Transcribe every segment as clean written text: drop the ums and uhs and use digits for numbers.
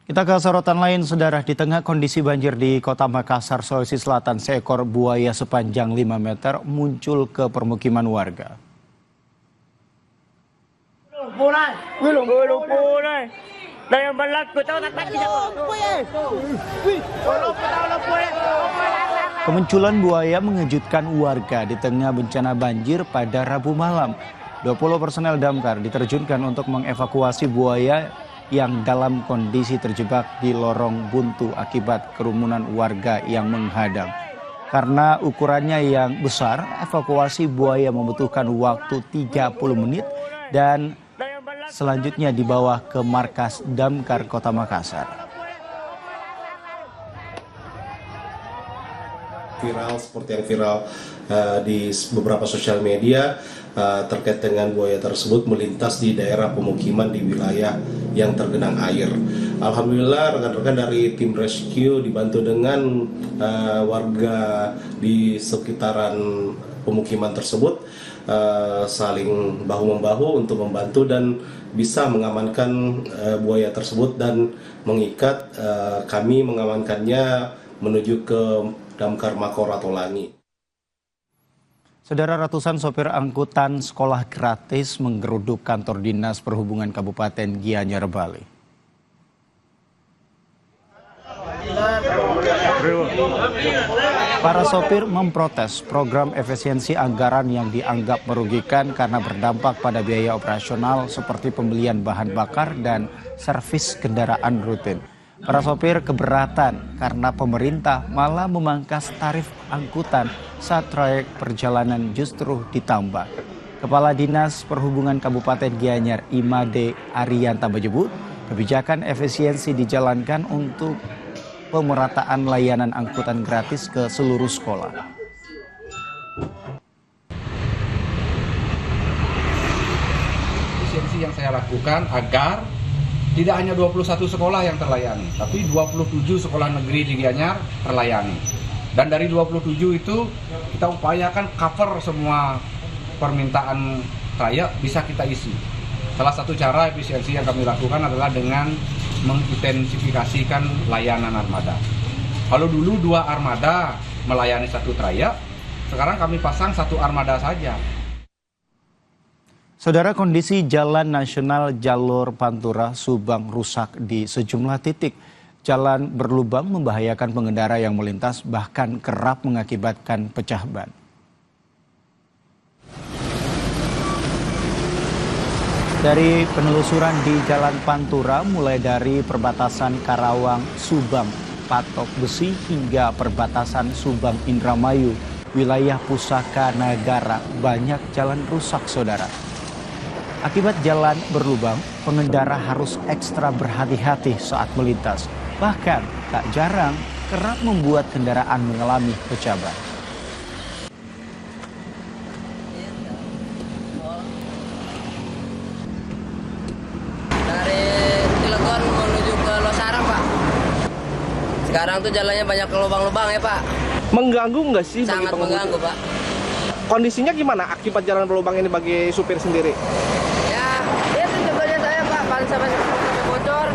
Kita ke sorotan lain, Saudara. Di tengah kondisi banjir di Kota Makassar, Sulawesi Selatan, seekor buaya sepanjang 5 meter muncul ke permukiman warga. Kemunculan buaya mengejutkan warga di tengah bencana banjir pada Rabu malam. 20 personel damkar diterjunkan untuk mengevakuasi buaya yang dalam kondisi terjebak di lorong buntu akibat kerumunan warga yang menghadang. Karena ukurannya yang besar, evakuasi buaya membutuhkan waktu 30 menit dan selanjutnya dibawa ke markas Damkar Kota Makassar. Viral seperti yang viral di beberapa sosial media terkait dengan buaya tersebut melintas di daerah pemukiman di wilayah yang tergenang air. Alhamdulillah rekan-rekan dari tim rescue dibantu dengan warga di sekitaran pemukiman tersebut saling bahu-membahu untuk membantu dan bisa mengamankan buaya tersebut dan mengikat. Kami mengamankannya menuju ke Damkar Makora Tolangi. Saudara, ratusan sopir angkutan sekolah gratis menggeruduk kantor Dinas Perhubungan Kabupaten Gianyar, Bali. Para sopir memprotes program efisiensi anggaran yang dianggap merugikan karena berdampak pada biaya operasional seperti pembelian bahan bakar dan servis kendaraan rutin. Para sopir keberatan karena pemerintah malah memangkas tarif angkutan saat trayek perjalanan justru ditambah. Kepala Dinas Perhubungan Kabupaten Gianyar, Imade Arianta, menyebut kebijakan efisiensi dijalankan untuk pemerataan layanan angkutan gratis ke seluruh sekolah. Efisiensi yang saya lakukan agar tidak hanya 21 sekolah yang terlayani, tapi 27 sekolah negeri di Gianyar terlayani. Dan dari 27 itu kita upayakan cover semua permintaan trayek bisa kita isi. Salah satu cara efisiensi yang kami lakukan adalah dengan mengintensifikasikan layanan armada. Kalau dulu 2 armada melayani 1 trayek, sekarang kami pasang 1 armada saja. Saudara, kondisi Jalan Nasional Jalur Pantura Subang rusak di sejumlah titik. Jalan berlubang membahayakan pengendara yang melintas, bahkan kerap mengakibatkan pecah ban. Dari penelusuran di Jalan Pantura, mulai dari perbatasan Karawang, Subang, Patok Besi hingga perbatasan Subang Indramayu, wilayah Pusaka Nagara, banyak jalan rusak, Saudara. Akibat jalan berlubang, pengendara harus ekstra berhati-hati saat melintas. Bahkan tak jarang kerap membuat kendaraan mengalami pecah ban. Dari Cilegon menuju ke Losarang, Pak. Sekarang tuh jalannya banyak lubang-lubang ya, Pak. Mengganggu nggak sih bagi Sangat pengemudi? mengganggu, Pak. Kondisinya gimana akibat jalan berlubang ini bagi supir sendiri? Ya, itu contohnya saya, Pak. Paling sampai bocor.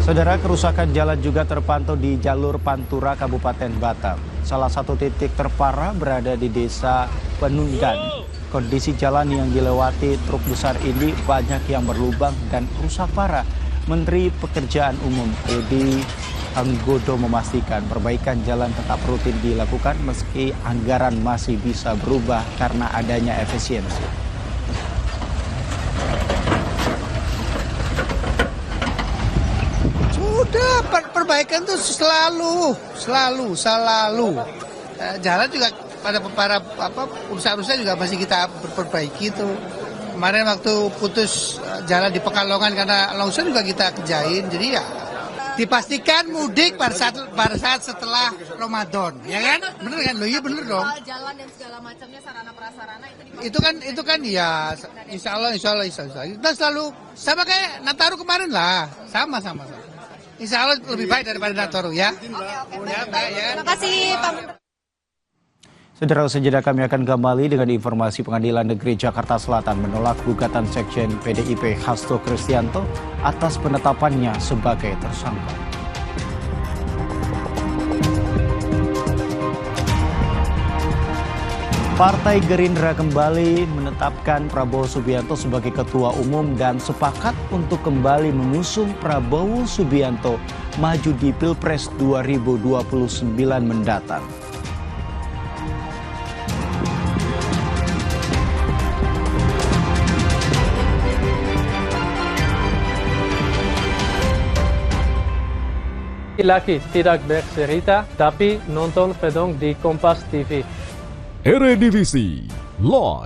Saudara, kerusakan jalan juga terpantau di jalur Pantura Kabupaten Batam. Salah satu titik terparah berada di Desa Penunggan. Kondisi jalan yang dilewati truk besar ini banyak yang berlubang dan rusak parah. Menteri Pekerjaan Umum Edi Anggodo memastikan perbaikan jalan tetap rutin dilakukan meski anggaran masih bisa berubah karena adanya efisiensi. Sudah, perbaikan tuh selalu. Jalan juga pada usaha-usaha juga masih kita perbaiki tuh. Kemarin waktu putus jalan di Pekalongan karena longsor juga kita kerjain. Jadi ya dipastikan mudik pada saat setelah Ramadan, ya kan? Bener kan? Loh iya bener dong. Jalan dan segala macamnya sarana prasarana Itu kan ya insya Allah. Kita selalu sama kayak Nataru kemarin lah, sama. Insya Allah lebih baik daripada Nataru ya. Oke. Ya, baik. Terima kasih Pak Menteri. Saudara, sejenak kami akan kembali dengan informasi Pengadilan Negeri Jakarta Selatan menolak gugatan Sekjen PDIP Hasto Kristianto atas penetapannya sebagai tersangka. Partai Gerindra kembali menetapkan Prabowo Subianto sebagai Ketua Umum dan sepakat untuk kembali mengusung Prabowo Subianto maju di Pilpres 2029 mendatang. Laki tidak bercerita, tapi nonton Fedong di Kompas TV. Eredivisie Live.